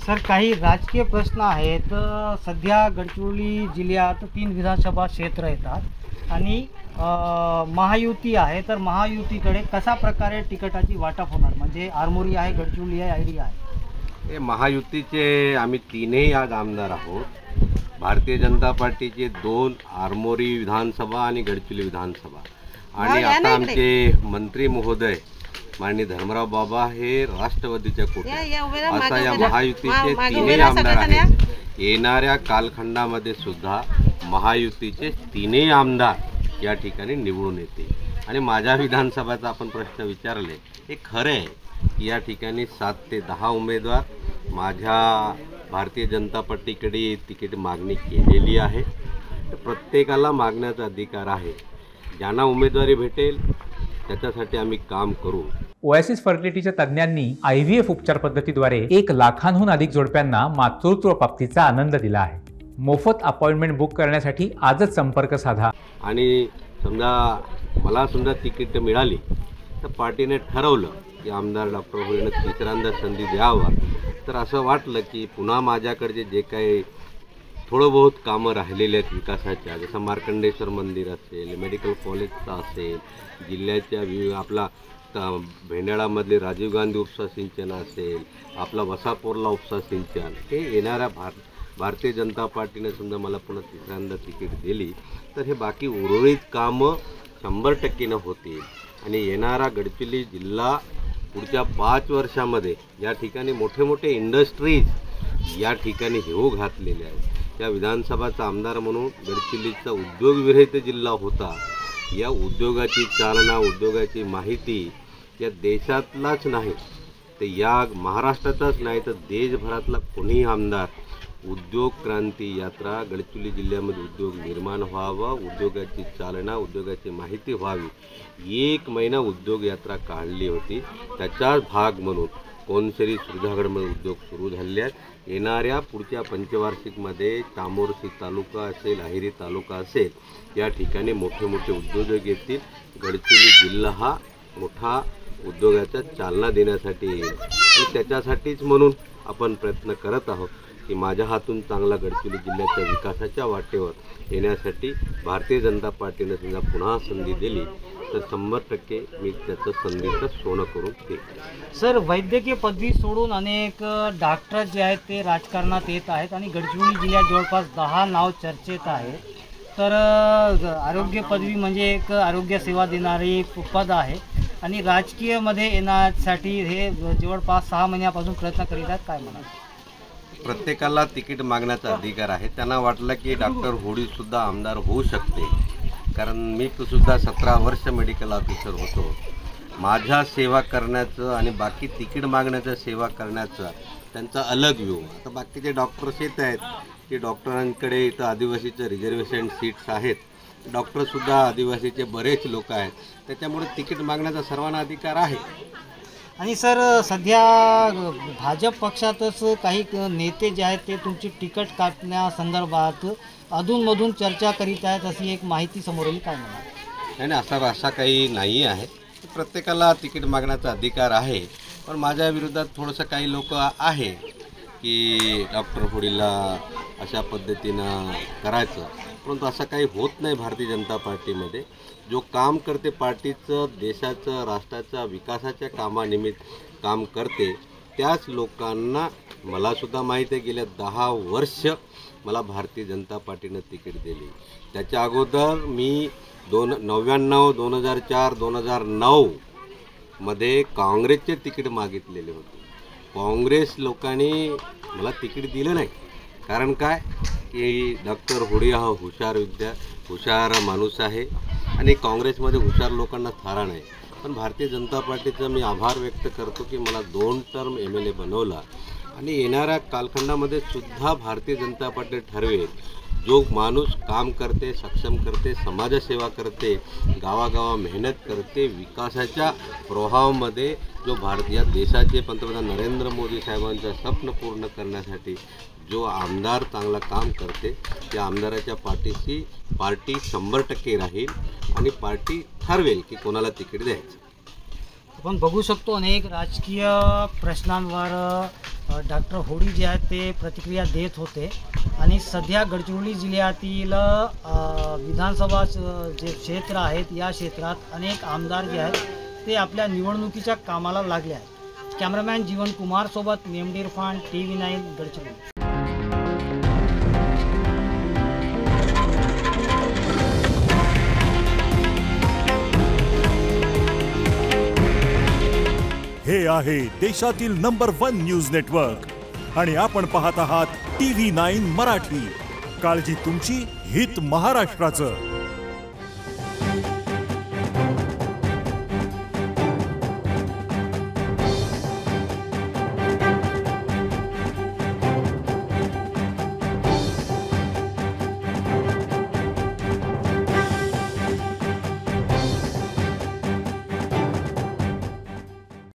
Sir, काही राजकीय प्रश्न आहेत. सध्या गडचिरोली जिल्ह्यात 3 विधानसभा क्षेत्र येतात आणि महायुती आहे. तर महायुतीकडे कशा प्रकारे तिकिटाची वाटप होणार? म्हणजे आरमोरी आहे, गडचिरोली आहे, ऐरी आहे. हे महायुतीचे आम्ही तीनही आज आमदार आहोत. भारतीय जनता पार्टीचे 2 आरमोरी विधानसभा आणि गडचिरोली विधानसभा आणि आता आमचे मंत्री महोदय माननीय धर्मराव बाबा हे राष्ट्रवादीच्या कोट्यात असा या महायुतीचे तीनही आमदार आहेत. येणाऱ्या कालखंडामध्ये सुद्धा महायुतीचे तीनही आमदार या ठिकाणी निवडून येते. आणि माझ्या विधानसभेचा आपण प्रश्न विचारले, हे खरं आहे की या ठिकाणी 7 ते 10 उमेदवार माझ्या भारतीय जनता पार्टीकडे तिकीट मागणी केलेली आहे. प्रत्येकाला मागण्याचा अधिकार आहे. ज्यांना उमेदवारी भेटेल त्याच्यासाठी आम्ही काम करू. ओएसिस फर्टिलिटीच्या तज्ज्ञांनी IVF उपचार पद्धतीद्वारे 1 लाखांहून अधिक जोडप्यांना मातृत्व प्राप्तीचा आनंद दिला आहे. मोफत अपॉइंटमेंट बुक करण्यासाठी आजच संपर्क साधा. आणि मला तिकीट मिळाली तर पार्टीने ठरवलं की आमदार डॉक्टर होळीने तिसऱ्यांदा संधी द्यावा. तर असं वाटलं की पुन्हा माझ्याकडे जे काही थोडं बहुत कामं राहिलेले आहेत विकासाच्या, जसं मार्कंडेश्वर मंदिर असेल, मेडिकल कॉलेजचा असेल, जिल्ह्याच्या आपला भेंडाळामधले राजीव गांधी उपसा सिंचन असेल, आपला वसापूरला उपसा सिंचन, हे येणाऱ्या भारतीय जनता पार्टीने मला पुन्हा तिसऱ्यांदा तिकीट दिली तर हे बाकी उर्वरित कामं 100% होतील. आणि येणारा गडचिरोली जिल्हा पुढच्या 5 वर्षामध्ये या ठिकाणी मोठे मोठे इंडस्ट्रीज या ठिकाणी येऊ घातलेले आहेत. त्या विधानसभाचा आमदार म्हणून गडचिरोलीचा उद्योगविरहित जिल्हा होता. या उद्योगाची चालना, उद्योगाची माहिती या देशातलाच नाही तर या महाराष्ट्राचाच नाही तर देशभरातला कोणीही आमदार उद्योग क्रांती यात्रा गडचिरोली जिल्ह्यामध्ये उद्योग निर्माण व्हावा, उद्योगाची चालना, उद्योगाची माहिती व्हावी, 1 महिना उद्योग यात्रा काढली होती. त्याचाच भाग म्हणून कोणसरी सुरजागडमध्ये उद्योग सुरू झाले आहेत. येणाऱ्या पुढच्या पंचवार्षिकमध्ये चामोर्शी तालुका असेल, अहेरी तालुका असेल, या ठिकाणी मोठे मोठे उद्योजक येतील. गडचिरोली जिल्हा हा मोठा उद्योगाचा चालना देण्यासाठी येईल आणि त्याच्यासाठीच म्हणून आपण प्रयत्न करत आहोत की माझ्या हातून चांगला गडचिरोली जिल्ह्याच्या विकासाच्या वाटेवर येण्यासाठी भारतीय जनता पार्टीने पुन्हा संधी दिली तर 100% मी त्याचं संधीचं सोनं करून ते. सर, वैद्यकीय पदवी सोडून अनेक डॉक्टर जे आहेत ते राजकारणात येत आहेत आणि गडचिरोली जिल्ह्यात जवळपास 10 नाव चर्चेत आहे. तर आरोग्य पदवी म्हणजे एक आरोग्य सेवा देणारी पद आहे आणि राजकीयमध्ये येण्यासाठी हे जवळपास 6 महिन्यापासून प्रयत्न करीत आहेत. काय म्हणाल? प्रत्येकाला तिकीट मागण्याचा अधिकार आहे. त्यांना वाटलं की डॉक्टर होळीसुद्धा आमदार होऊ शकते, कारण मी सुद्धा 17 वर्ष मेडिकल ऑफिसर होतो. माझ्या सेवा करण्याचं आणि बाकी तिकीट मागण्याचं सेवा करण्याचं त्यांचा अलग व्ह्यू. आता बाकीचे डॉक्टर्स येत आहेत की डॉक्टरांकडे इथं आदिवासीचं रिझर्वेशन सीट्स आहेत, डॉक्टरसुद्धा आदिवासीचे बरेच लोक आहेत, त्याच्यामुळे तिकीट मागण्याचा सर्वांना अधिकार आहे. आणि सर, सध्या भाजप पक्षातच काही नेते जे आहेत ते तुमची तिकीट कापण्यासंदर्भात अधूनमधून चर्चा करीत आहेत, अशी एक माहिती समोर आली. काय म्हणाल? नाही, असा काही नाही आहे. प्रत्येकाला तिकीट मागण्याचा अधिकार आहे. पण माझ्या विरोधात थोडंसं काही लोक आहे की डॉक्टर होळीला अशा पद्धतीनं करायचं, परंतु असं काही होत नाही. भारतीय जनता पार्टीमध्ये जो काम करते, पार्टीचं, देशाचं, राष्ट्राच्या विकासाच्या कामानिमित्त काम करते, त्याच लोकांना मलासुद्धा माहिती आहे. गेल्या 10 वर्ष मला भारतीय जनता पार्टीनं तिकीट दिली. त्याच्या अगोदर मी 99, 2004, 2009 मध्ये काँग्रेसचे तिकीट मागितलेले होते. काँग्रेस लोकांनी मला तिकीट दिलं नाही. कारण काय की डॉक्टर होळी हा हुशार माणूस आहे आणि काँग्रेसमध्ये हुशार लोकांना थारा नाही. पण भारतीय जनता पार्टीचा मी आभार व्यक्त करतो की मला 2 टर्म MLA बनवला आणि येणाऱ्या कालखंडामध्ये सुद्धा भारतीय जनता पार्टी ठरवेल जो माणूस काम करते, सक्षम करते, समाजसेवा करते, गावागावा मेहनत करते, विकासाच्या प्रवाहामध्ये जो या देशाचे पंतप्रधान नरेंद्र मोदी साहेबांचं स्वप्न पूर्ण करण्यासाठी जो आमदार चांगला काम करते, त्या आमदाराच्या पाठीशी पार्टी 100% राहील आणि पार्टी ठरवेल की कोणाला तिकीट द्यायचं. आपण बघू शकतो अनेक राजकीय प्रश्नांवर डॉक्टर होडी जे आहेत ते प्रतिक्रिया देत होते आणि सध्या गडचिरोली जिल्ह्यातील विधानसभा जे क्षेत्र आहेत या क्षेत्रात अनेक आमदार जे आहेत ते आपल्या निवडणुकीच्या कामाला लागले आहेत. कॅमेरामॅन जीवन कुमार सोबत मेमडी इरफान, TV9 गडचिरोली. हे आहे देशातील नंबर 1 न्यूज नेटवर्क आणि आपण पाहत आहात TV9 मराठी. काळजी तुमची, हित महाराष्ट्राचं.